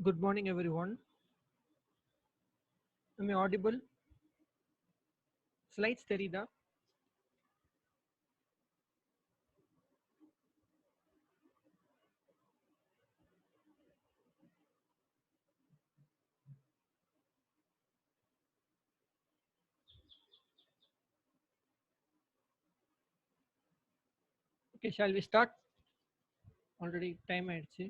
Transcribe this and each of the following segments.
Good morning, everyone. Am I audible? Slides தெரியுதா? Okay, shall we start? Already time ஆயிடுச்சு.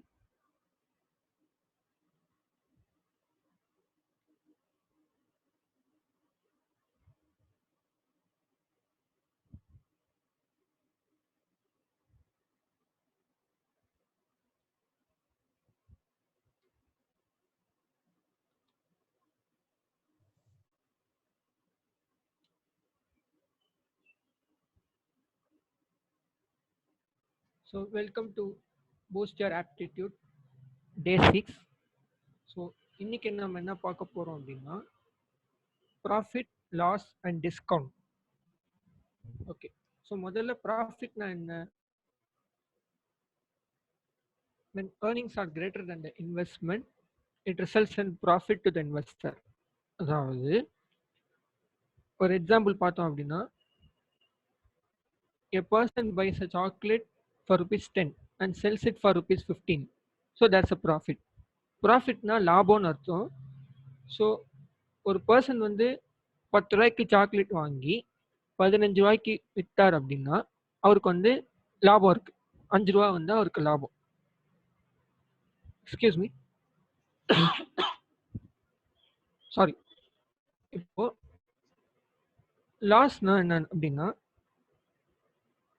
So welcome to Boost Your Aptitude Day 6. So இன்னைக்கு நம்ம என்ன பார்க்க போறோம் அப்படின்னா profit loss and discount. Okay, so முதல்ல ப்ராஃபிட்னா என்ன? When earnings are greater than the investment, it results in profit to the investor. அதாவது ஒரு எக்ஸாம்பிள் பார்த்தோம் அப்படின்னா a person buys a chocolate for rupees 10 and sells it for rupees 15. So that's a profit. ப்ராஃபிட்னா லாபம்னு அர்த்தம். So ஒரு person வந்து 10 ரூபாய்க்கு chocolate வாங்கி 15 ரூபாய்க்கு விற்றார் அப்படின்னா அவருக்கு வந்து லாபம் இருக்கு. 5 ரூபா வந்து அவருக்கு லாபம். Excuse me, sorry. இப்போ லாஸ்னா என்ன அப்படின்னா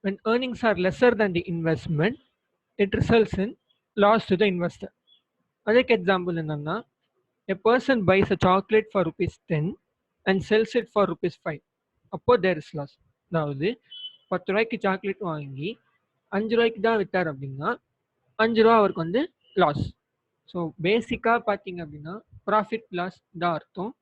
when earnings are lesser than the investment, it results in loss to the investor. அதுக்கு எக்ஸாம்பிள் என்னன்னா a person buys a chocolate for rupees 10 and sells it for rupees 5. அப்போ there is loss. அதாவது 10 ரூபாய்க்கு chocolate வாங்கி 5 ரூபாய்க்கு தான் விற்றார் அப்படின்னா 5 ரூபா அவருக்கு வந்து லாஸ். ஸோ பேசிக்காக பார்த்தீங்க அப்படின்னா ப்ராஃபிட் லாஸ் தான் அர்த்தம்.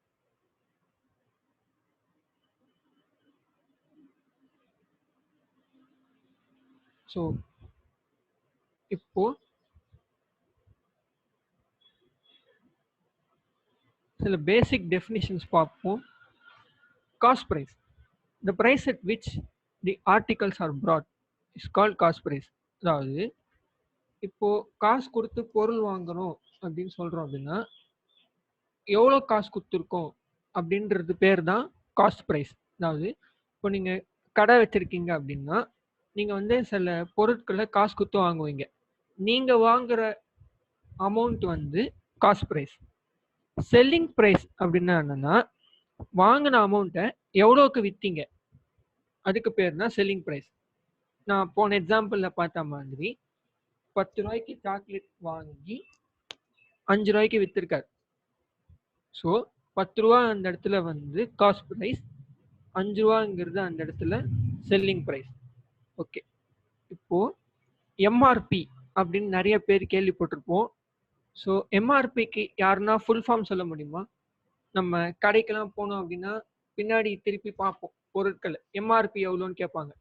ஸோ இப்போ சில பேசிக் டெஃபினிஷன்ஸ் பார்ப்போம். Cost price, the price at which the articles are brought is called cost price. அதாவது இப்போ காசு கொடுத்து பொருள் வாங்குறோம் அப்படின்னு சொல்றோம் அப்படின்னா எவ்வளோ காசு கொடுத்துருக்கோம் அப்படின்றது பேர் தான் காஸ்ட் ப்ரைஸ். அதாவது இப்போ நீங்கள் கடை வச்சுருக்கீங்க அப்படின்னா நீங்கள் வந்து சில பொருட்களை காசு கொடுத்து வாங்குவீங்க. நீங்கள் வாங்குற அமௌண்ட் வந்து காஸ்ட் ப்ரைஸ். செல்லிங் ப்ரைஸ் அப்படின்னா என்னென்னா வாங்கின அமௌண்ட்டை எவ்வளோக்கு விற்றீங்க அதுக்கு பேர் தான் செல்லிங் ப்ரைஸ். நான் போன எக்ஸாம்பிளில் பார்த்த மாதிரி 10 ரூபாய்க்கு சாக்லேட் வாங்கி 5 ரூபாய்க்கு விற்றுருக்காரு. ஸோ 10 ரூபா அந்த இடத்துல வந்து காஸ்ட் ப்ரைஸ், 5 ரூபாங்கிறது அந்த இடத்துல செல்லிங் ப்ரைஸ். ஓகே, இப்போது எம்ஆர்பி அப்படின்னு நிறைய பேர் கேள்விப்பட்டிருப்போம். ஸோ எம்ஆர்பிக்கு யாருன்னா ஃபுல் ஃபார்ம் சொல்ல முடியுமா? நம்ம கடைக்கெல்லாம் போனோம் அப்படின்னா பின்னாடி திருப்பி பார்ப்போம் பொருட்கள் எம்ஆர்பி எவ்வளோன்னு கேட்பாங்க.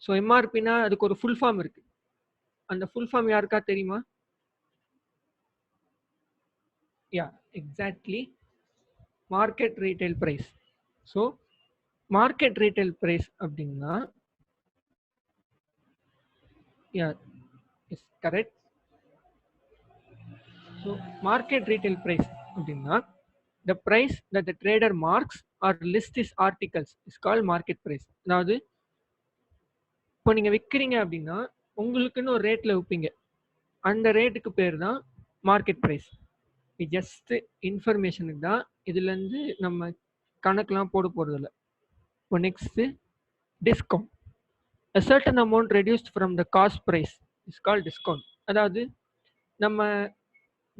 ஸோ எம்ஆர்பினா அதுக்கு ஒரு ஃபுல் ஃபார்ம் இருக்குது. அந்த ஃபுல் ஃபார்ம் யாருக்கா தெரியுமா? Yeah, exactly, market retail price. So market retail price அப்படின்னா yeah is correct. So market retail price அப்படின்னா the price that the trader marks or list his articles is called market price. அதாவது இப்போ நீங்கள் விற்கிறீங்க அப்படின்னா உங்களுக்குன்னு ஒரு ரேட்டில் விற்பீங்க. அந்த ரேட்டுக்கு பேர் தான் மார்க்கெட் ப்ரைஸ். இது ஜஸ்ட் இன்ஃபர்மேஷனுக்கு தான், இதுலேருந்து நம்ம கணக்கெலாம் போட போகிறதில்ல. இப்போ next discount. a certain amount reduced from the cost price is called discount. அதாவது நம்ம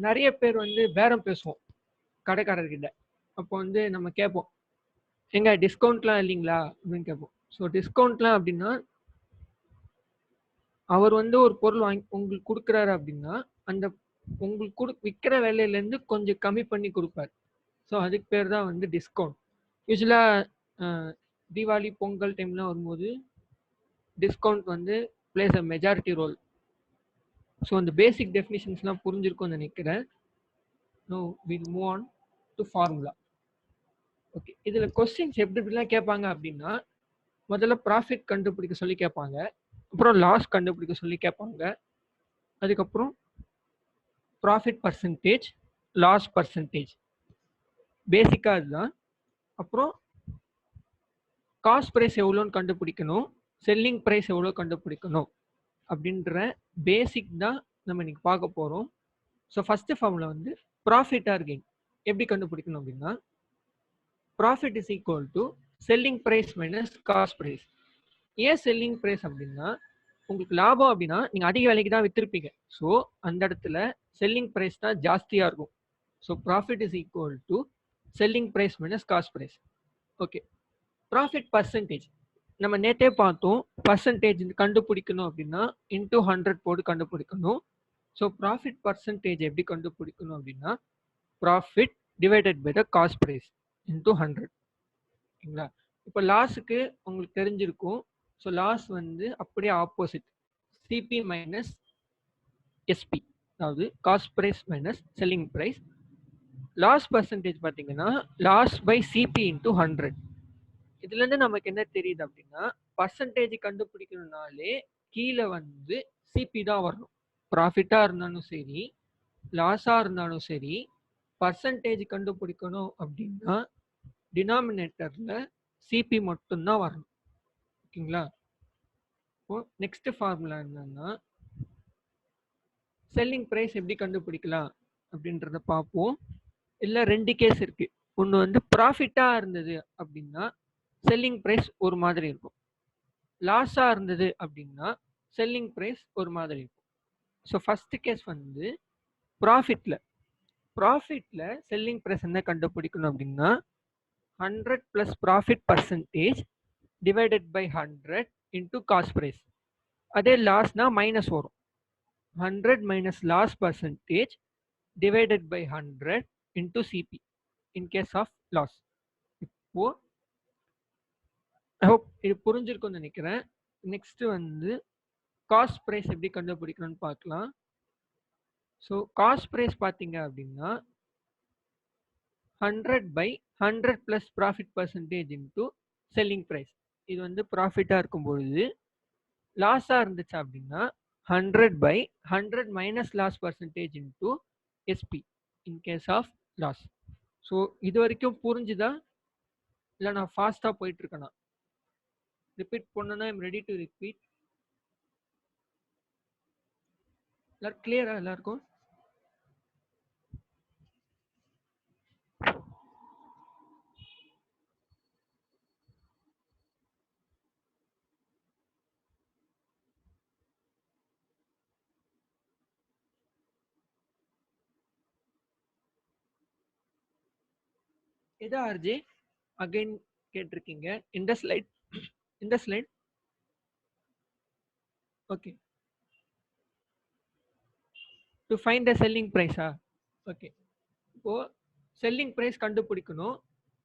நிறைய பேர் வந்து பேரம் பேசுவோம் கடைக்காரர்கிட்ட. அப்போ வந்து நம்ம கேட்போம், எங்க டிஸ்கவுண்ட்லாம் இல்லைங்களா அப்படின்னு கேட்போம். ஸோ டிஸ்கவுண்ட்லாம் அப்படின்னா அவர் வந்து ஒரு பொருள் வாங்கி உங்களுக்கு கொடுக்குறாரு அப்படின்னா அந்த உங்களுக்கு விற்கிற விலையிலேருந்து கொஞ்சம் கம்மி பண்ணி கொடுப்பார். ஸோ அதுக்கு பேர் தான் வந்து டிஸ்கவுண்ட். யூஸ்வலாக தீபாவளி பொங்கல் டைம்லாம் வரும்போது டிஸ்கவுண்ட் வந்து plays a majority role. So அந்த பேசிக் டெஃபினிஷன்ஸ்லாம் புரிஞ்சிருக்கும்னு நினைக்கிறேன். Now we'll move on to formula. Okay, இதுல கொஸ்டின்ஸ் எப்படி எப்படிலாம் கேட்பாங்க அப்படின்னா, முதல்ல ப்ராஃபிட் கண்டுபிடிக்க சொல்லி கேட்பாங்க, அப்புறம் லாஸ் கண்டுபிடிக்க சொல்லி கேட்பாங்க, அதுக்கப்புறம் ப்ராஃபிட் பர்சன்டேஜ், லாஸ் பர்சன்டேஜ், பேசிக்காக இதுதான். அப்புறம் காஸ்ட் ப்ரைஸ் எவ்வளோன்னு கண்டுபிடிக்கணும், செல்லிங் ப்ரைஸ் எவ்வளோ கண்டுபிடிக்கணும் அப்படின்ற பேசிக் தான் நம்ம இன்னைக்கு பார்க்க போகிறோம். ஸோ ஃபஸ்ட்டு ஃபார்முலா வந்து ப்ராஃபிட் ஆர் கெயின் எப்படி கண்டுபிடிக்கணும் அப்படின்னா, profit is equal to selling price minus cost price. ஏன் செல்லிங் ப்ரைஸ் அப்படின்னா, உங்களுக்கு லாபம் அப்படின்னா நீங்கள் அதிக விலைக்கு தான் விற்றுருப்பீங்க. ஸோ அந்த இடத்துல செல்லிங் ப்ரைஸ் தான் ஜாஸ்தியாக இருக்கும். So profit is equal to selling price minus cost price. Okay, profit percentage நம்ம நேற்றே பார்த்தோம். பர்சன்டேஜ் கண்டுபிடிக்கணும் அப்படின்னா இன்டூ 100 போட்டு கண்டுபிடிக்கணும். ஸோ ப்ராஃபிட் பர்சன்டேஜ் எப்படி கண்டுபிடிக்கணும் அப்படின்னா, profit divided by the cost price into 100. ஓகேங்களா? இப்போ லாஸுக்கு உங்களுக்கு தெரிஞ்சிருக்கும். ஸோ லாஸ் வந்து அப்படியே ஆப்போசிட், சிபி மைனஸ் எஸ்பி, அதாவது cost price minus selling price. Loss percentage பார்த்தீங்கன்னா லாஸ் பை சிபி இன்டூ 100. இதுலேருந்து நமக்கு என்ன தெரியுது அப்படின்னா, பர்சன்டேஜ் கண்டுபிடிக்கணும்னாலே கீழே வந்து சிபி தான் வரணும். ப்ராஃபிட்டாக இருந்தாலும் சரி, லாஸாக இருந்தாலும் சரி, பர்சன்டேஜ் கண்டுபிடிக்கணும் அப்படின்னா டினாமினேட்டரில் சிபி மட்டும்தான் வரணும். ஓகேங்களா? இப்போ நெக்ஸ்ட் ஃபார்முலா என்னன்னா, செல்லிங் ப்ரைஸ் எப்படி கண்டுபிடிக்கலாம் அப்படின்றத பார்ப்போம். இல்லை ரெண்டு கேஸ் இருக்கு. ஒன்று வந்து ப்ராஃபிட்டாக இருந்தது அப்படின்னா செல்லிங் ப்ரைஸ் ஒரு மாதிரி இருக்கும், லாஸாக இருந்தது அப்படின்னா செல்லிங் ப்ரைஸ் ஒரு மாதிரி இருக்கும். ஸோ ஃபர்ஸ்ட் கேஸ் வந்து ப்ராஃபிட்டில் செல்லிங் ப்ரைஸ் என்ன கண்டுபிடிக்கணும் அப்படின்னா 100 plus profit percentage divided by 100 into cost price. அதே லாஸ்னா மைனஸ் வரும், 100 minus loss percentage divided by 100 into CP in case of loss. இப்போ ஐ ஹோப் இது புரிஞ்சிருக்கும்னு நினைக்கிறேன். நெக்ஸ்ட் வந்து காஸ்ட் ப்ரைஸ் எப்படி கண்டுபிடிக்கணும்னு பார்க்கலாம். ஸோ காஸ்ட் ப்ரைஸ் பார்த்தீங்க அப்படின்னா 100 by 100 plus profit percentage into selling price. இது வந்து ப்ராஃபிட்டாக இருக்கும்பொழுது, லாஸாக இருந்துச்சு அப்படின்னா 100 by 100 minus loss percentage into SP in case of loss. So இது வரைக்கும் புரிஞ்சுதா, இல்லை நான் ஃபாஸ்ட்டாக போயிட்டு இருக்கேனா? ரிப்பீட் பண்ணனா ஐம் ரெடி டு ரிப்பீட். எல்லாரும் கிளியரா? எல்லாருக்கும் எதா ஆர்ஜே அகைன் கேட்டிருக்கீங்க? இந்த ஸ்லைட், இந்த slide okay. To find the selling ப்ரைஸா? ஓகே, இப்போ செல்லிங் ப்ரைஸ் கண்டுபிடிக்கணும்.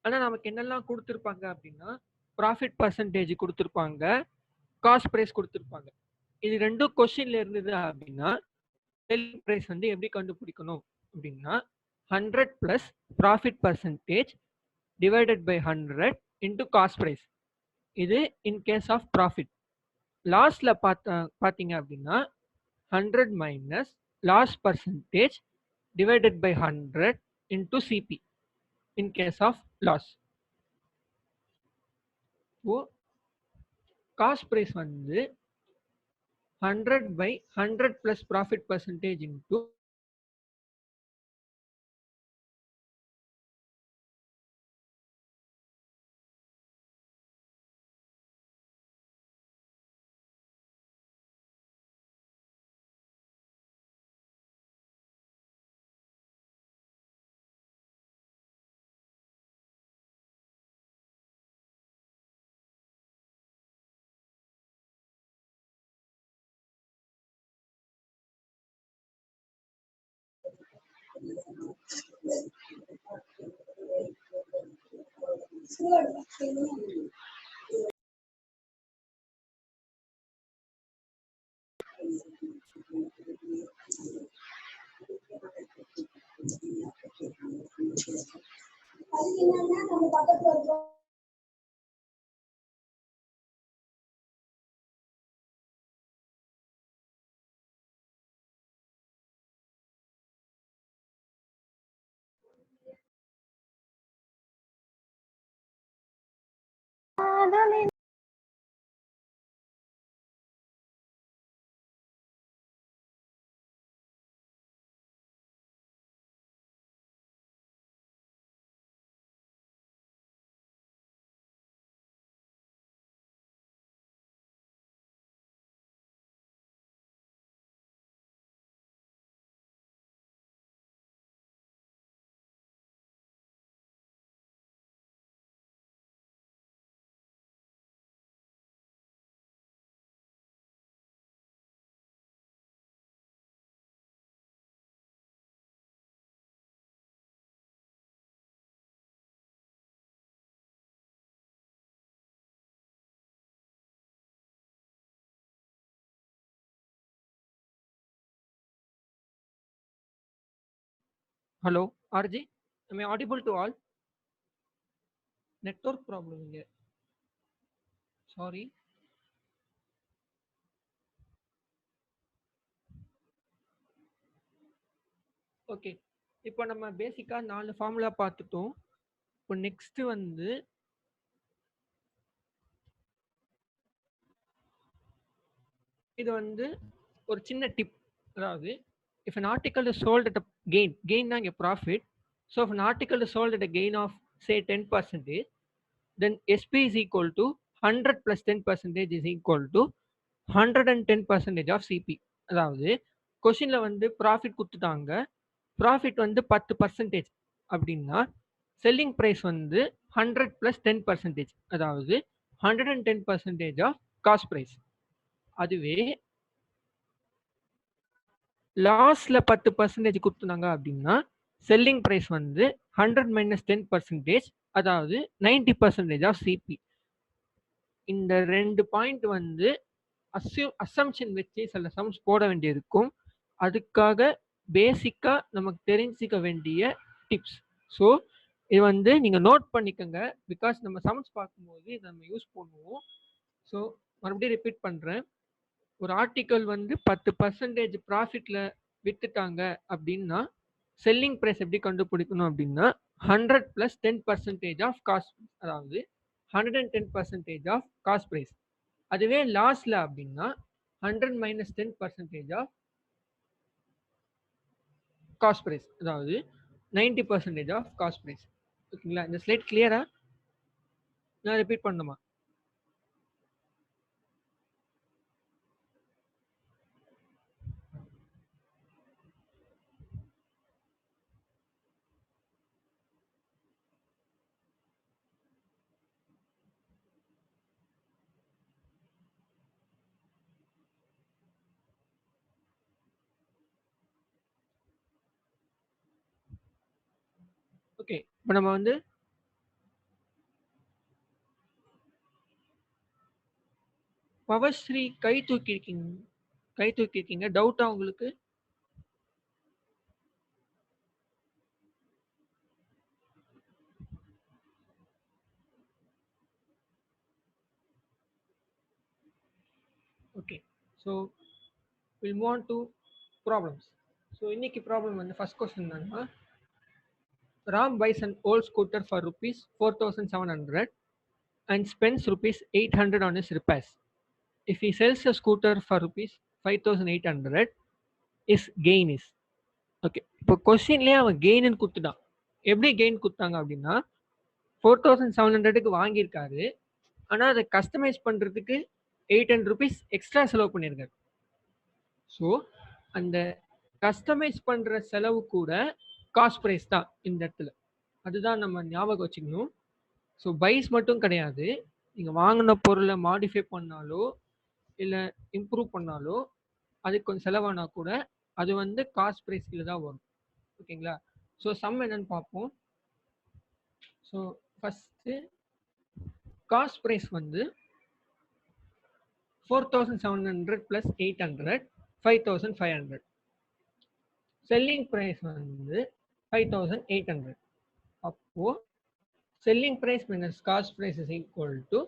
ஆனால் நமக்கு என்னெல்லாம் கொடுத்துருப்பாங்க அப்படின்னா, ப்ராஃபிட் பர்சன்டேஜ் கொடுத்துருப்பாங்க, காஸ்ட் ப்ரைஸ் கொடுத்துருப்பாங்க. இது ரெண்டும் கொஸ்டின்ல இருந்தது அப்படின்னா செல்லிங் ப்ரைஸ் வந்து எப்படி கண்டுபிடிக்கணும் அப்படின்னா 100 plus profit percentage divided by 100 into cost price. இது இன் கேஸ் ஆஃப் ப்ராஃபிட். லாஸ்ட்ல பார்த்தீங்க அப்படின்னா 100 minus loss percentage divided by 100 into CP in case of loss. இப்போ காஸ்ட் ப்ரைஸ் வந்து 100 by 100 plus profit percentage into Hello, RJ. Am I audible to all? Network problem here. Sorry. Okay. இப்போ நம்ம பேசிக்கா 4 formula பார்த்துட்டோம். இப்போ next வந்து இது வந்து ஒரு சின்ன டிப். அதாவது if an article is sold at a gain தான் இங்க profit. So if an article is sold at a gain of say 10%, then SP is equal to 100 plus 10% is equal to 110% of CP. அதாவது கொஸ்டின்ல வந்து profit கொடுத்துட்டாங்க. Profit வந்து 10% அப்படின்னா selling price வந்து 100 plus 10%, அதாவது 110% ஆஃப் காஸ்ட் ப்ரைஸ். அதுவே லாஸ்ட்ல 10% கொடுத்துனாங்க அப்படின்னா செல்லிங் ப்ரைஸ் வந்து 100 minus 10%, அதாவது 90% ஆஃப் சிபி. இந்த 2 பாயிண்ட் வந்து அசம்ஷன் வச்சு சில சம்ஸ் போட வேண்டியிருக்கும். அதுக்காக பேசிக்கா நமக்கு தெரிஞ்சுக்க வேண்டிய டிப்ஸ். ஸோ இது வந்து நீங்க நோட் பண்ணிக்கோங்க. பிகாஸ் நம்ம சம்ஸ் பார்க்கும்போது இதை நம்ம யூஸ் பண்ணுவோம். ஸோ மறுபடியும் ரிப்பீட் பண்றேன். ஒரு ஆர்டிக்கல் வந்து 10% ப்ராஃபிட்ல வித்துட்டாங்க அப்படின்னா செல்லிங் ப்ரைஸ் எப்படி கண்டுபிடிக்கணும் அப்படின்னா 100 plus 10% ஆஃப் காஸ்ட், அதாவது 110% ஆஃப் காஸ்ட் ப்ரைஸ். அதுவே லாஸ்ட்ல அப்படின்னா 100 minus 10% ஆஃப் காஸ்ட் ப்ரைஸ், அதாவது 90% ஆஃப் காஸ்ட் ப்ரைஸ். ஓகேங்களா? இந்த ஸ்லைட் கிளியரா? நான் ரிப்பீட் பண்ணுமா? ஓகே. இப்போ நம்ம வந்து பவர்ஸ்ரீ கை தூக்கிருக்கீங்க. டவுட்டா உங்களுக்கு? Okay. So will move on to problems. So இன்னைக்கு ப்ராப்ளம் வந்து ஃபர்ஸ்ட் கொஸ்டின் என்னன்னா, Ram buys an old scooter for rupees 4,700 and spends rupees 800 on his repairs. If he sells a scooter for rupees 5,800, his gain is. Okay. இப்போ கொஸ்டின்லேயே அவன் கெயின்னு கொடுத்துட்டான். எப்படி gain கொடுத்தாங்க அப்படின்னா 4,700க்கு வாங்கியிருக்காரு. ஆனால் அதை கஸ்டமைஸ் பண்ணுறதுக்கு 800 rupees எக்ஸ்ட்ரா செலவு பண்ணியிருக்காரு. ஸோ அந்த கஸ்டமைஸ் பண்ணுற செலவு கூட காஸ்ட் ப்ரைஸ் தான் இந்த இடத்துல. அதுதான் நம்ம ஞாபகம் வச்சுக்கணும். ஸோ பைஸ் மட்டும் கிடையாது, நீங்கள் வாங்கின பொருளை மாடிஃபை பண்ணாலோ இல்லை இம்ப்ரூவ் பண்ணாலோ அதுக்கு கொஞ்சம் செலவானா கூட அது வந்து காஸ்ட் ப்ரைஸ் கீழே தான் வரும். ஓகேங்களா? ஸோ சம் என்னன்னு பார்ப்போம். ஸோ ஃபஸ்ட்டு காஸ்ட் ப்ரைஸ் வந்து 4,700 plus 800 5,500. செல்லிங் ப்ரைஸ் வந்து 5,800. அப்போ selling price minus cost price is equal to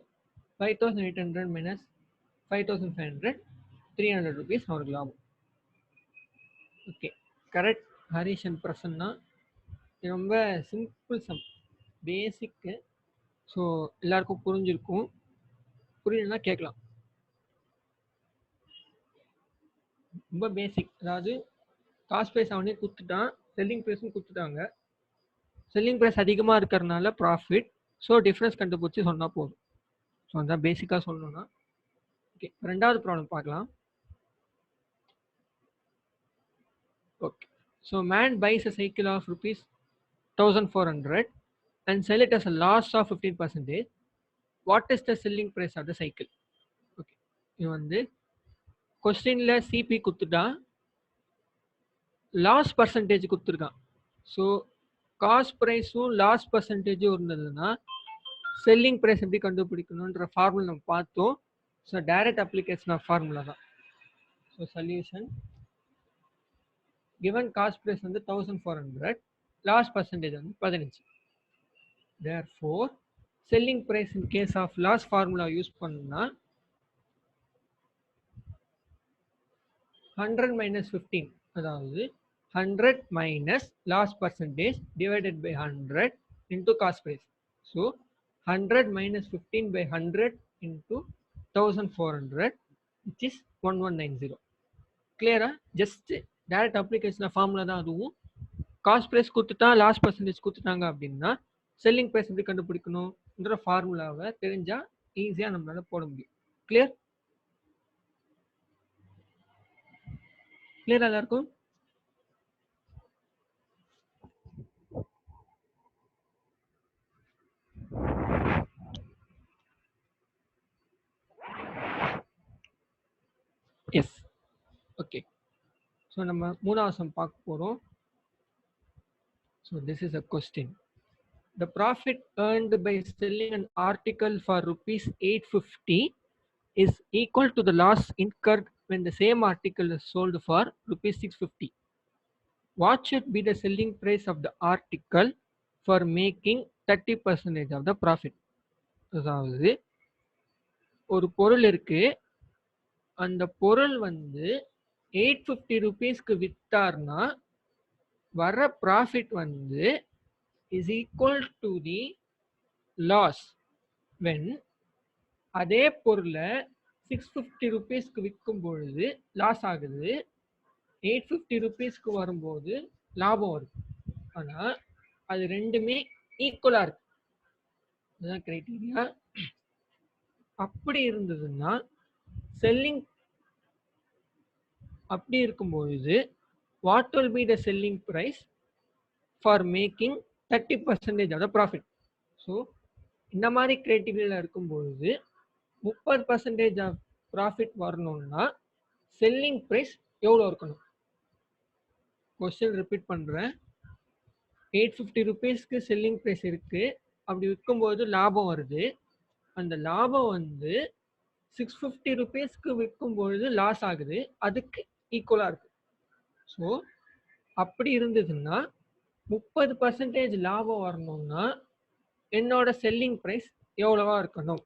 5800 minus 5500 300 rupees அவருக்கு லாபம். Okay correct. Harish and Prasanna ரொம்ப சிம்பிள் சம், பேசிக்கு. ஸோ எல்லாருக்கும் புரிஞ்சிருக்கும். புரியலன்னா கேட்கலாம். ரொம்ப பேசிக். அதாவது காஸ்ட் ப்ரைஸ் அவனே கொடுத்துட்டான், செல்லிங் ப்ரைஸும் கொடுத்துட்டாங்க. செல்லிங் ப்ரைஸ் அதிகமாக இருக்கிறதுனால ப்ராஃபிட். ஸோ டிஃப்ரென்ஸ் கண்டுபிடிச்சி சொன்னால் போதும். ஸோ அதான் பேசிக்காக சொல்லணும்னா. ஓகே ரெண்டாவது ப்ராப்ளம் பார்க்கலாம். Okay so man buys a cycle of rupees 1400 and sell it as a loss of 15%. What is the selling price of the cycle? Okay இது வந்து கொஸ்டினில் சிபி கொடுத்துட்டான், லாஸ் பர்சன்டேஜ் கொடுத்துருக்கான். ஸோ காஸ்ட் ப்ரைஸும் loss பர்சன்டேஜும் இருந்ததுன்னா selling price எப்படி கண்டுபிடிக்கணுன்ற ஃபார்முலா நம்ம பார்த்தோம். So direct application of formula தான். So solution given cost price வந்து 1400, லாஸ் பர்சன்டேஜ் வந்து 15. therefore selling price in case of loss formula use பண்ணா 100 minus 15, அதாவது 100 minus loss percentage divided by 100 into cost price. So 100 minus 15 by 100 into 1400, which is 1190. Clear? Just direct application of formula தான் அதுவும். Cost price கொடுத்துட்டா loss percentage கொடுத்துட்டாங்க அப்படின்னா selling price எப்படி கண்டுபிடிக்கணும்ன்ற ஃபார்முலாவை தெரிஞ்சா ஈஸியாக நம்மளால போட முடியும். கிளியர்? கிளியரா எல்லாருக்கும்? எஸ். ஓகே ஸோ நம்ம மூணாவது சம் பார்க்க போகிறோம். So this is a question. The profit earned by selling an article for rupees 850 is equal to the loss incurred when the same article is sold for rupees 650. What should be the selling price of the article for making 30% of the profit? அதாவது ஒரு பொருள் இருக்கு, அந்த பொருள் வந்து 850 rupeesக்கு வித்தார்னா வர profit வந்து is equal to the loss when அதே பொருளை 650 rupeesக்கு விற்கும் பொழுது லாஸ் ஆகுது, 850 rupeesக்கு வரும்போது லாபம் வருது. ஆனால் அது ரெண்டுமே ஈக்குவலாக இருக்கு. அதுதான் கிரைட்டீரியா. அப்படி இருந்ததுன்னா செல்லிங் அப்படி இருக்கும்பொழுது what will be the selling price for making 30% of the profit? So இந்த மாதிரி கிரைட்டீரியாவில் இருக்கும்பொழுது 30% ஆஃப் ப்ராஃபிட் வரணும்னா செல்லிங் ப்ரைஸ் எவ்வளோ இருக்கணும்? கொஸ்டின் ரிப்பீட் பண்ணுறேன். 850 rupeesக்கு செல்லிங் ப்ரைஸ் இருக்குது, அப்படி விற்கும்போது லாபம் வருது. அந்த லாபம் வந்து 650 rupeesக்கு விற்கும்பொழுது லாஸ் ஆகுது, அதுக்கு ஈக்குவலாக இருக்குது. ஸோ அப்படி இருந்ததுன்னா 30% லாபம் வரணும்னா என்னோட செல்லிங் ப்ரைஸ் எவ்வளவா இருக்கணும்?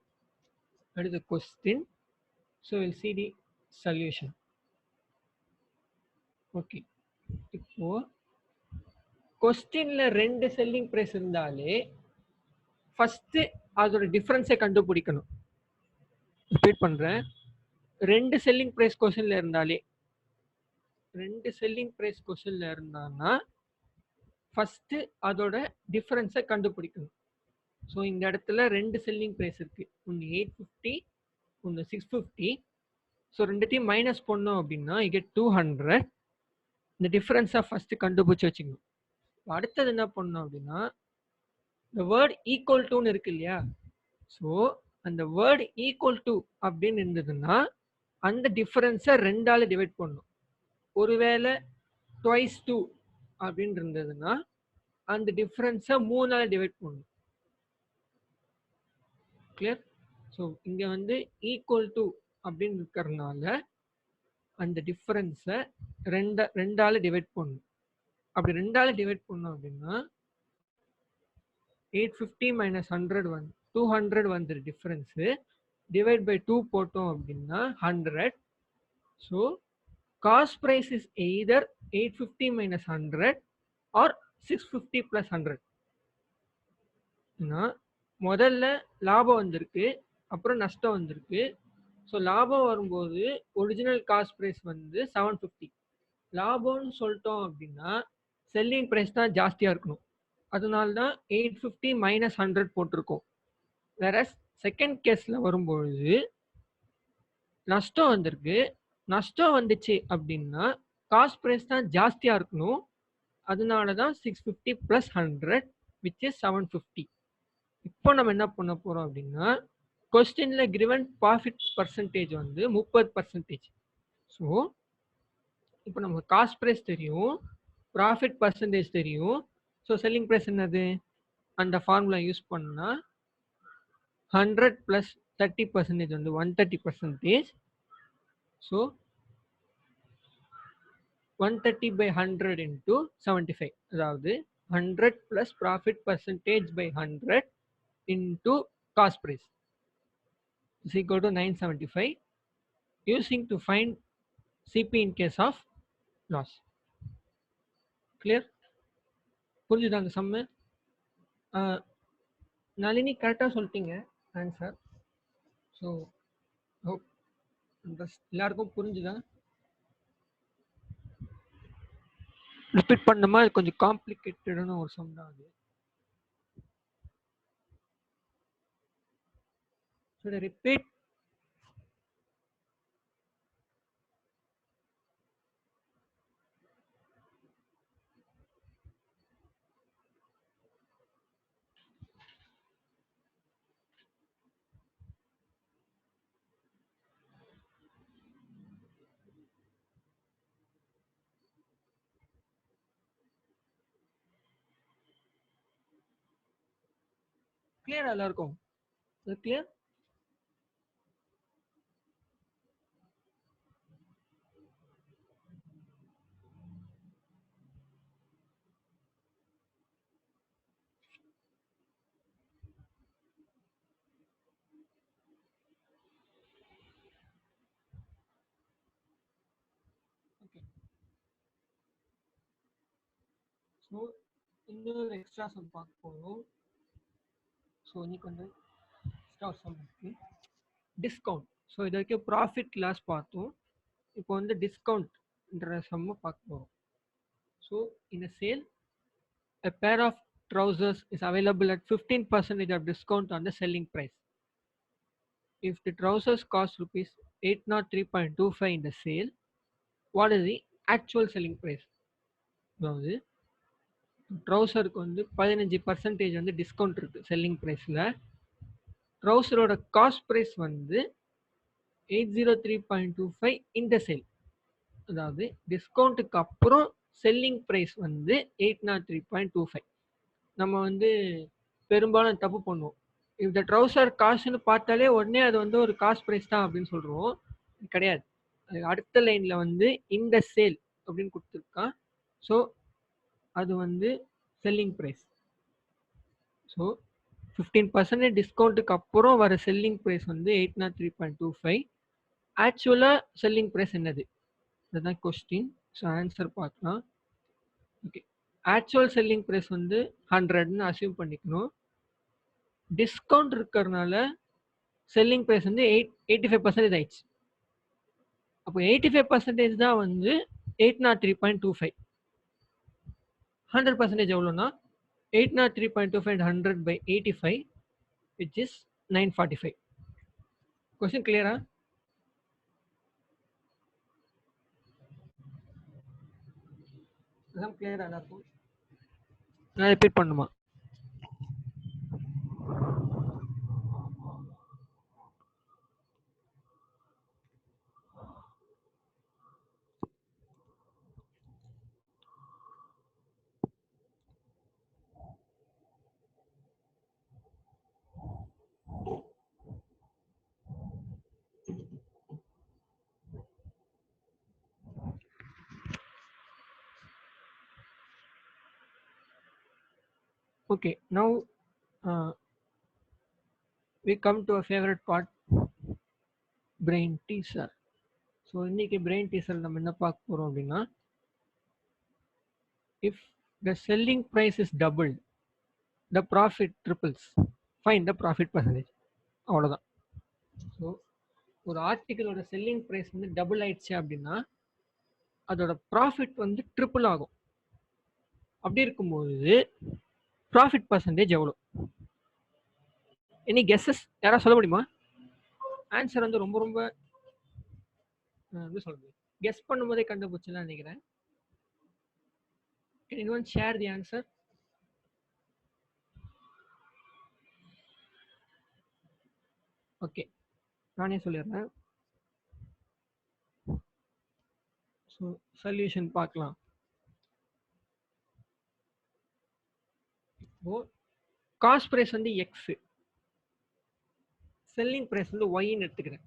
That is the question. So we'll see the solution. Okay. இப்போ கொஸ்டின்ல ரெண்டு செல்லிங் பிரைஸ் இருந்தாலே ஃபர்ஸ்ட் அதோட டிஃபரன்ஸை கண்டுபிடிக்கணும். ரிப்பீட் பண்றேன். ரெண்டு செல்லிங் பிரைஸ் கொஸ்டின்ல இருந்தான்னா ஃபர்ஸ்ட் அதோட டிஃபரன்ஸை கண்டுபிடிக்கணும். ஸோ இந்த இடத்துல ரெண்டு செல்லிங் பிரைஸ் இருக்கு, ஒன்று 850, ஒன்று 650. ஸோ ரெண்டுத்தையும் மைனஸ் பண்ணோம் அப்படின்னா இங்கே 200. இந்த டிஃபரன்ஸை ஃபர்ஸ்ட் கண்டுபிடிச்சு வச்சுக்கணும். அடுத்தது என்ன பண்ணோம் அப்படின்னா இந்த வேர்ட் ஈக்குவல் டுன்னு இருக்கு இல்லையா? ஸோ அந்த வேர்ட் ஈக்குவல் டு அப்படின்னு இருந்ததுன்னா அந்த டிஃபரன்ஸை ரெண்டால டிவைட் பண்ணணும். ஒருவேளை ட்வைஸ் டூ அப்படின்னு இருந்ததுன்னா அந்த டிஃபரன்ஸை 3ஆல டிவைட் பண்ணணும். கிளியர்? ஸோ இங்கே வந்து ஈக்குவல் டு அப்படின்னு இருக்கிறதுனால அந்த டிஃபரன்ஸை ரெண்டால டிவைட் பண்ணணும். அப்படி ரெண்டால டிவைட் பண்ணோம் அப்படின்னா 850 minus 100 வந்து 200 வந்து டிஃபரன்ஸு டிவைட் பை 2 போட்டோம் அப்படின்னா 100. So cost price is either 850 minus 100 or 650 plus 100. முதல்ல லாபம் வந்திருக்கு, அப்புறம் நஷ்டம் வந்திருக்கு. ஸோ லாபம் வரும்போது ஒரிஜினல் காஸ்ட் ப்ரைஸ் வந்து 750. லாபம்னு சொல்லிட்டோம் அப்படின்னா செல்லிங் ப்ரைஸ் தான் ஜாஸ்தியாக இருக்கணும். அதனால தான் 850 minus 100 போட்டிருக்கோம். வேற செகண்ட் கேஸில் வரும்பொழுது நஷ்டம் வந்திருக்கு. நஷ்டம் வந்துச்சு அப்படின்னா காஸ்ட் ப்ரைஸ் தான் ஜாஸ்தியாக இருக்கணும். அதனால தான் 650 plus 100 which is 750. இப்போ நம்ம என்ன பண்ண போகிறோம் அப்படின்னா கொஸ்டினில் கிவன் ப்ராஃபிட் பர்சன்டேஜ் வந்து 30%. ஸோ இப்போ நமக்கு காஸ்ட் ப்ரைஸ் தெரியும், ப்ராஃபிட் பர்சன்டேஜ் தெரியும். ஸோ செல்லிங் ப்ரைஸ் என்னது, அந்த ஃபார்முலா யூஸ் பண்ணால் 100 + 30% வந்து 130%. ஸோ 130 by 100 into 75, அதாவது 100 plus profit percentage by 100 into cost price is equal to 975, using to find CP in case of loss. Clear? புரிஞ்சுதா அந்த சம்மு? நளினி கரெக்டாக சொல்லிட்டீங்க ஆன்சர். ஸோ ஹோப் எல்லாருக்கும் புரிஞ்சுதா? ரிப்பீட் பண்ணமா இது கொஞ்சம் காம்ப்ளிகேட்டடான ஒரு சம் தான் அது. Should I repeat? கிளியரா எல்லாருக்கும்? கிளியர்? ஓகே. ஸோ இன்னொரு எக்ஸ்ட்ரா சம் பார்க்க போகணும். ஸோ இன்னைக்கு வந்து எக்ஸ்ட்ரா சம் இருக்கு, டிஸ்கவுண்ட். ஸோ இது வரைக்கும் ப்ராஃபிட் லாஸ் பார்த்தோம், இப்போ வந்து டிஸ்கவுண்ட்ன்ற சம்மை பார்க்க போகிறோம். So in sale a pair of trousers is available at 15% of discount on the selling price. If the trousers cost rupees 803.25 in the sale, what is the actual selling price? அதாவது ட்ரௌசருக்கு வந்து 15% வந்து discount இருக்குது selling ப்ரைஸில். ட்ரௌசரோட cost price வந்து 803.25 இந்த sale. அதாவது டிஸ்கவுண்ட்டுக்கு அப்புறம் selling price வந்து 803.25. நம்ம வந்து பெரும்பாலும் தப்பு பண்ணுவோம். இந்த ட்ரௌசர் காசுன்னு பார்த்தாலே உடனே அது வந்து ஒரு காஸ்ட் ப்ரைஸ் தான் அப்படின்னு சொல்கிறோம். கிடையாது, அது அடுத்த லைனில் வந்து இந்த சேல் அப்படின்னு கொடுத்துருக்கான். ஸோ அது வந்து செல்லிங் ப்ரைஸ். ஸோ 15% டிஸ்கவுண்ட்டுக்கு அப்புறம் வர செல்லிங் ப்ரைஸ் வந்து 803.25. ஆக்சுவலாக செல்லிங் ப்ரைஸ் என்னது, அதுதான் கொஸ்டின். ஸோ ஆன்சர் பார்க்கலாம். ஓகே, ஆக்சுவல் செல்லிங் ப்ரைஸ் வந்து 100ன்னு அசியூம் பண்ணிக்கணும். டிஸ்கவுண்ட் இருக்கிறதுனால செல்லிங் ப்ரைஸ் வந்து 85% ஆயிடுச்சு. அப்போ 85% தான் வந்து 803.25. 100% எவ்வளோன்னா 803.25 100 by 85, which is 945. கொஸ்டின் கிளியரா? அதான் கிளியரா எல்லாருக்கும்? நான் ரிப்பீட் பண்ணுமா? Okay, now we come to a favorite part, brain teaser. So இன்னைக்கு brain teaser நம்ம என்ன பார்க்க போகிறோம் அப்படின்னா, if the selling price is doubled, the profit triples, find the profit percentage. அவ்வளோதான். ஸோ ஒரு ஆர்டிக்கிளோட செல்லிங் ப்ரைஸ் வந்து டபுள் ஆயிடுச்சு அப்படின்னா அதோட ப்ராஃபிட் வந்து ட்ரிபிள் ஆகும். அப்படி இருக்கும்போது ப்ராஃபிட் பர்சன்டேஜ் எவ்வளோ? எனி கெஸ்ஸஸ் யாராவது சொல்ல முடியுமா? ஆன்சர் வந்து ரொம்ப ரொம்ப எப்படி சொல்றது, கெஸ் பண்ணும்போதே கண்டுபிடிச்சுன்னு நினைக்கிறேன். Can anyone share the answer? Okay, நானே சொல்லிடுறேன். ஸோ சொல்யூஷன் பார்க்கலாம். இப்போ காஸ்ட் ப்ரைஸ் வந்து எக்ஸ், செல்லிங் ப்ரைஸ் வந்து ஒய்ன்னு எடுத்துக்கிறேன்.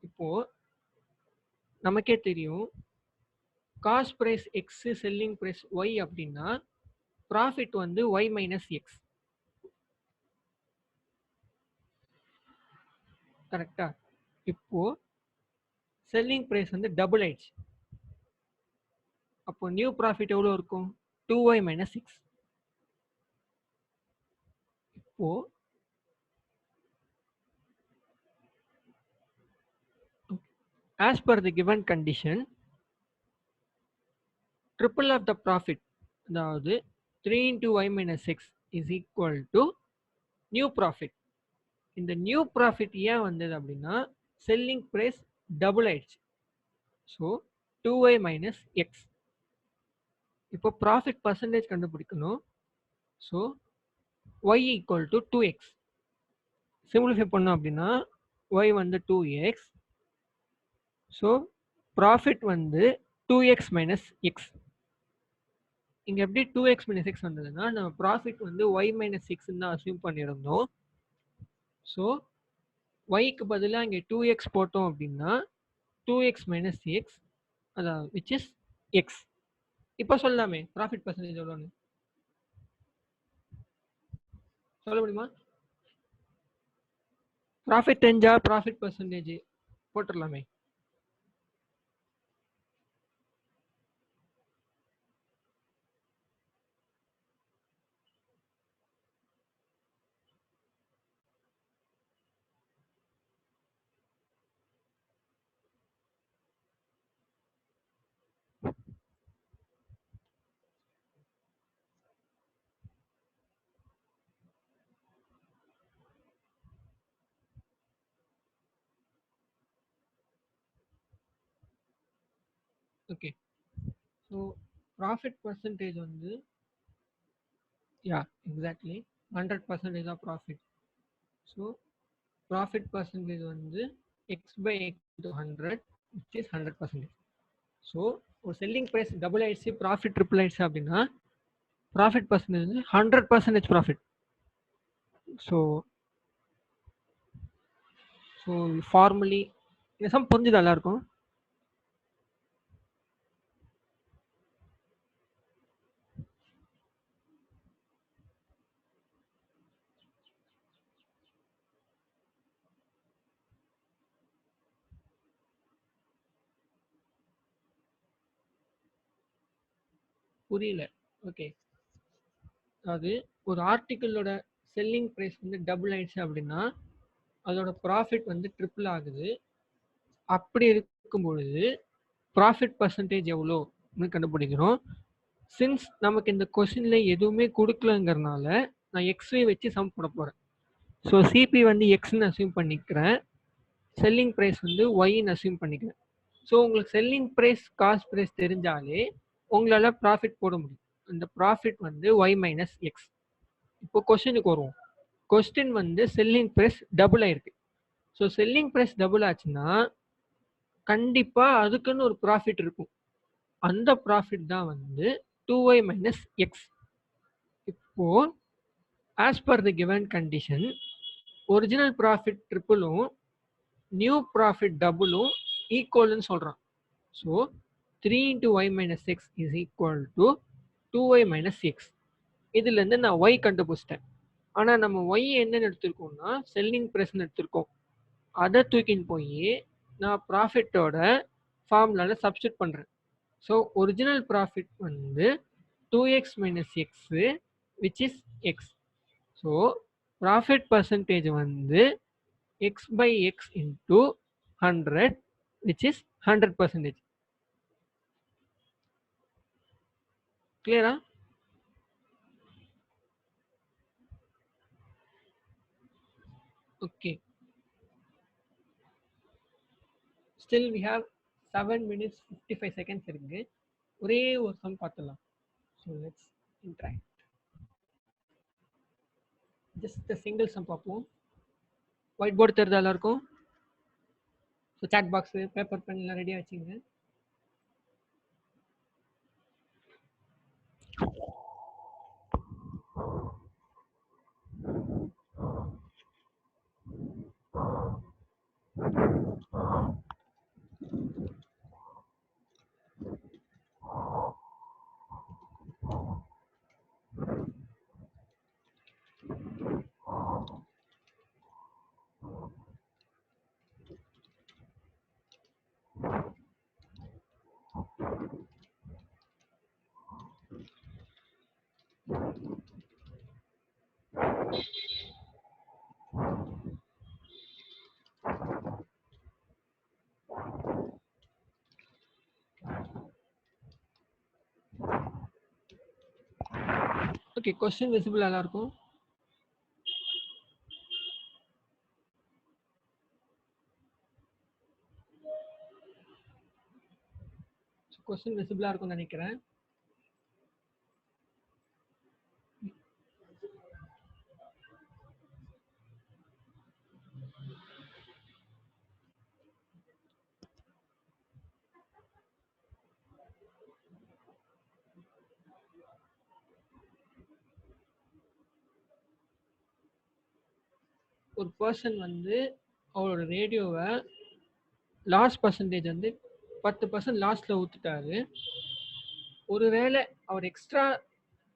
இப்போ நமக்கே தெரியும் cost price x selling price y அப்படின்னா ப்ராஃபிட் வந்து ஒய் மைனஸ் எக்ஸ். கரெக்டா? இப்போ செல்லிங் ப்ரைஸ் வந்து டபுள் ஆயிடுச்சு. அப்போ நியூ ப்ராஃபிட் எவ்வளோ இருக்கும்? 2y minus 6. இப்போ as per the given condition, triple of the profit, அதாவது 3 into y minus 6 is equal to new profit. இந்த நியூ ப்ராஃபிட் ஏன் வந்தது அப்படின்னா செல்லிங் ப்ரைஸ் டபுள் ஆயிடுச்சு. So 2y minus x. இப்போ ப்ராஃபிட் பர்சன்டேஜ் கண்டுபிடிக்கணும். So y equal to 2x. Simplify பண்ணோம் அப்படின்னா y வந்து 2x. ஸோ ப்ராஃபிட் வந்து 2x மைனஸ் எக்ஸ். இங்கே எப்படி 2x மைனஸ் எக்ஸ் வந்ததுன்னா நம்ம ப்ராஃபிட் வந்து y மைனஸ் எக்ஸ்ன்னு தான் அசியூம் பண்ணியிருந்தோம். ஸோ ஒய்க்கு பதிலாக இங்கே 2x போட்டோம் அப்படின்னா 2x மைனஸ் எக்ஸ், அதான் விச் இஸ் எக்ஸ். இப்போ சொல்லலாமே ப்ராஃபிட் பர்சன்டேஜ் எவ்வளோன்னு சொல்ல முடியுமா? ப்ராஃபிட் தெரிஞ்சா ப்ராஃபிட் பர்சன்டேஜ் போட்டுடலாமே. ஓகே, ஸோ ப்ராஃபிட் பர்சன்டேஜ் வந்து exactly 100% of profit. So profit percentage வந்து x by x to 100 which is 100%. So ஒரு செல்லிங் ப்ரைஸ் டபுள் ஆயிடுச்சு, ப்ராஃபிட் ட்ரிபிள் ஆயிடுச்சு அப்படின்னா ப்ராஃபிட் பர்சன்டேஜ் வந்து 100% ப்ராஃபிட். ஸோ ஃபார்மலி இந்த சம் புரிஞ்சுது எல்லாருக்கும்? புரியல? ஓகே, அதாவது ஒரு ஆர்டிக்கிளோட செல்லிங் ப்ரைஸ் வந்து டபுள் ஆயிடுச்சு அப்படின்னா அதோட ப்ராஃபிட் வந்து ட்ரிபிள் ஆகுது. அப்படி இருக்கும் பொழுது ப்ராஃபிட் பர்சன்டேஜ் எவ்வளோ கண்டுபிடிக்கிறோம். சின்ஸ் நமக்கு இந்த கொஸ்டின்ல எதுவுமே கொடுக்கலங்கிறதுனால நான் எக்ஸ்வே வச்சு சம் போட போகிறேன். ஸோ சிபி வந்து எக்ஸ்ன்னு அசியூம் பண்ணிக்கிறேன், செல்லிங் ப்ரைஸ் வந்து ஒய்ன்னு அசியூம் பண்ணிக்கிறேன். ஸோ உங்களுக்கு செல்லிங் ப்ரைஸ் காஸ்ட் ப்ரைஸ் தெரிஞ்சாலே உங்களால் ப்ராஃபிட் போட முடியும். அந்த ப்ராஃபிட் வந்து ஒய் மைனஸ் எக்ஸ். இப்போ கொஸ்டினுக்கு வருவோம். கொஸ்டின் வந்து செல்லிங் ப்ரைஸ் டபுள் ஆயிருக்கு. ஸோ செல்லிங் ப்ரைஸ் டபுள் ஆச்சுன்னா கண்டிப்பாக அதுக்குன்னு ஒரு ப்ராஃபிட் இருக்கும். அந்த ப்ராஃபிட் தான் வந்து 2y மைனஸ் எக்ஸ். இப்போ as per the given condition original profit ட்ரிபிளும் நியூ ப்ராஃபிட் டபுளும் ஈக்குவல்னு சொல்கிறான். So 3 into y minus x is equal to 2y minus x. இதுலேருந்து நான் ஒய் கண்டுபிடிச்சிட்டேன். ஆனால் நம்ம ஒய் என்னன்னு எடுத்திருக்கோம்னா செல்லிங் ப்ரைஸ்ன்னு எடுத்திருக்கோம். அதை தூக்கின்னு போய் நான் ப்ராஃபிட்டோட ஃபார்முலாவில் சப்ஸ்டியூட் பண்ணுறேன். ஸோ ஒரிஜினல் ப்ராஃபிட் வந்து 2x minus x which is x. So profit percentage வந்து x by x into 100 which is 100%. Clear? Okay. Still we have 7 minutes 55 seconds இருக்கு. ஒரே ஒரு சம் பார்த்துடலாம். So let's interact. Just a single sum பார்ப்போம். White board தெரியுதா எல்லாருக்கும்? So chart box paper pen எல்லாம் ரெடியாக வச்சுங்க. ஓகே, கொஸ்டின் விசிபிள் எல்லாருக்கும்? கொஸ்டின் விசிபிளாக இருக்கும்னு நினைக்கிறேன். ஒரு பர்சன் வந்து அவரோட ரேடியோவை லாஸ் பர்சன்டேஜ் வந்து 10% லாஸில் ஊற்றுட்டாரு. ஒருவேளை அவர் எக்ஸ்ட்ரா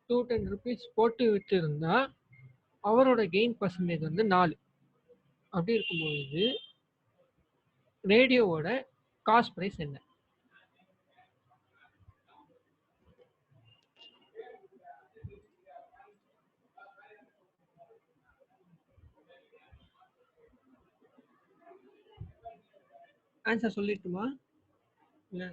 210 rupees போட்டு விட்டு இருந்தா அவரோட கெயின் பர்சன்டேஜ் வந்து 4. அப்படி இருக்கும்போது ரேடியோவோட காஸ்ட் ப்ரைஸ் என்ன? ஆன்சர் சொல்லிட்டுமா? இல்லை,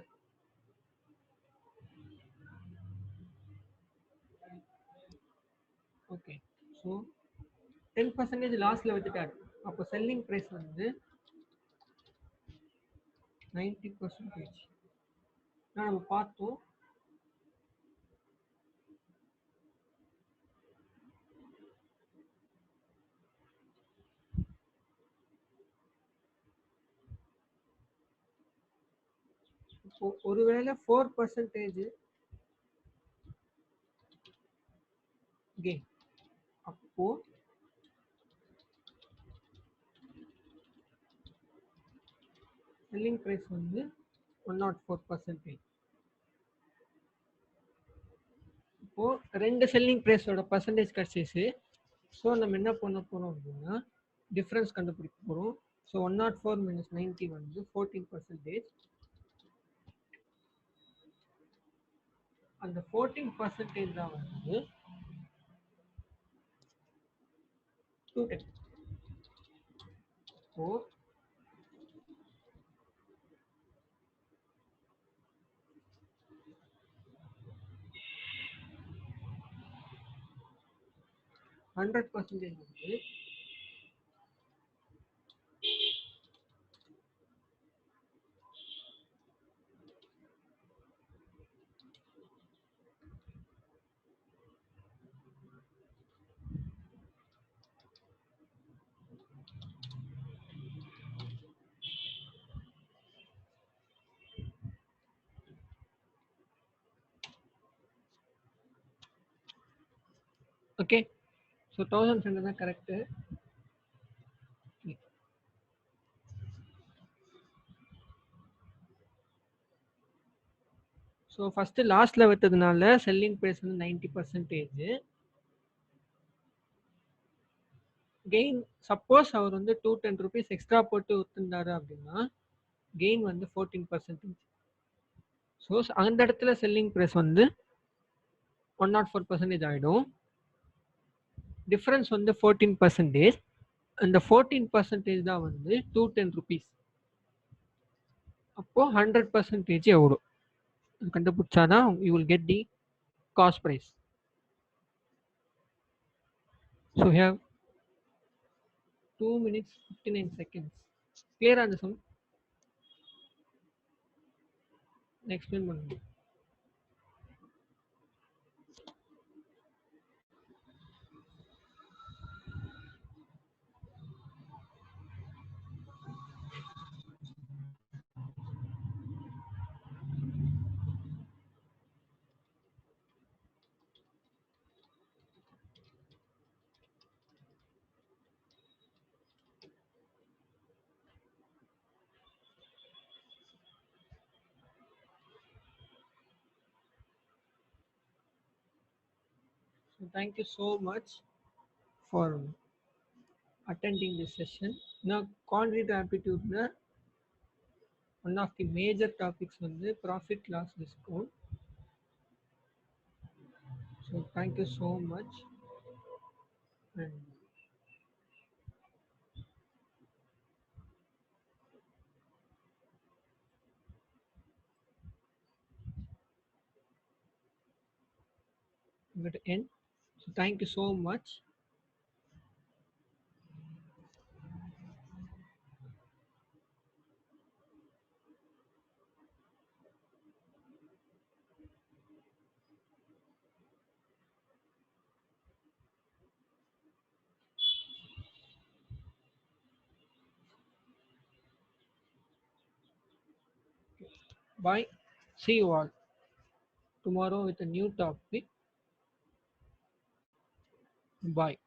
ஓகே. ஸோ 10% லாஸில் விட்டுட்டாரு. அப்போ செல்லிங் ப்ரைஸ் வந்து 90%. நம்ம பார்த்தோம். இப்போ ஒருவேளை 4% கெயின், அப்போ செல்லிங் ப்ரைஸ் வந்து 104%. இப்போ ரெண்டு செல்லிங் ப்ரைஸோட பர்சன்டேஜ் கிடச்சிச்சு. ஸோ நம்ம என்ன பண்ண போகிறோம் அப்படின்னா டிஃப்ரென்ஸ் கண்டுபிடிக்க போகிறோம். ஸோ 104 minus 90 வந்து 14%. அந்த 14% தான் வந்து 210. ஸோ 100% வந்து ஓகே. ஸோ 1000 தான் கரெக்டு. ஸோ ஃபஸ்ட்டு லாஸ்ட்டில் விட்டதுனால செல்லிங் ப்ரைஸ் வந்து 90%. கெயின் சப்போஸ் அவர் வந்து 210 rupees எக்ஸ்ட்ரா போட்டு வித்துருந்தாரு அப்படின்னா கெயின் வந்து 14%. ஸோ அந்த இடத்துல செல்லிங் ப்ரைஸ் வந்து 104% ஆகிடும். டிஃப்ரென்ஸ் வந்து 14%. அந்த 14% தான் வந்து 210 rupees. அப்போ 100% எவ்வளோ கண்டுபிடிச்சாதான் you will get the cost price. So have 2 minutes 59 seconds. Clear அந்த சம் எக்ஸ்பிளைன் பண்ணுங்க. So thank you so much for attending this session. Now quantitative aptitude one of the major topics வந்து profit loss discount. So thank you so much and I'm going to end. So thank you so much. Bye. See you all tomorrow with a new topic. Bye.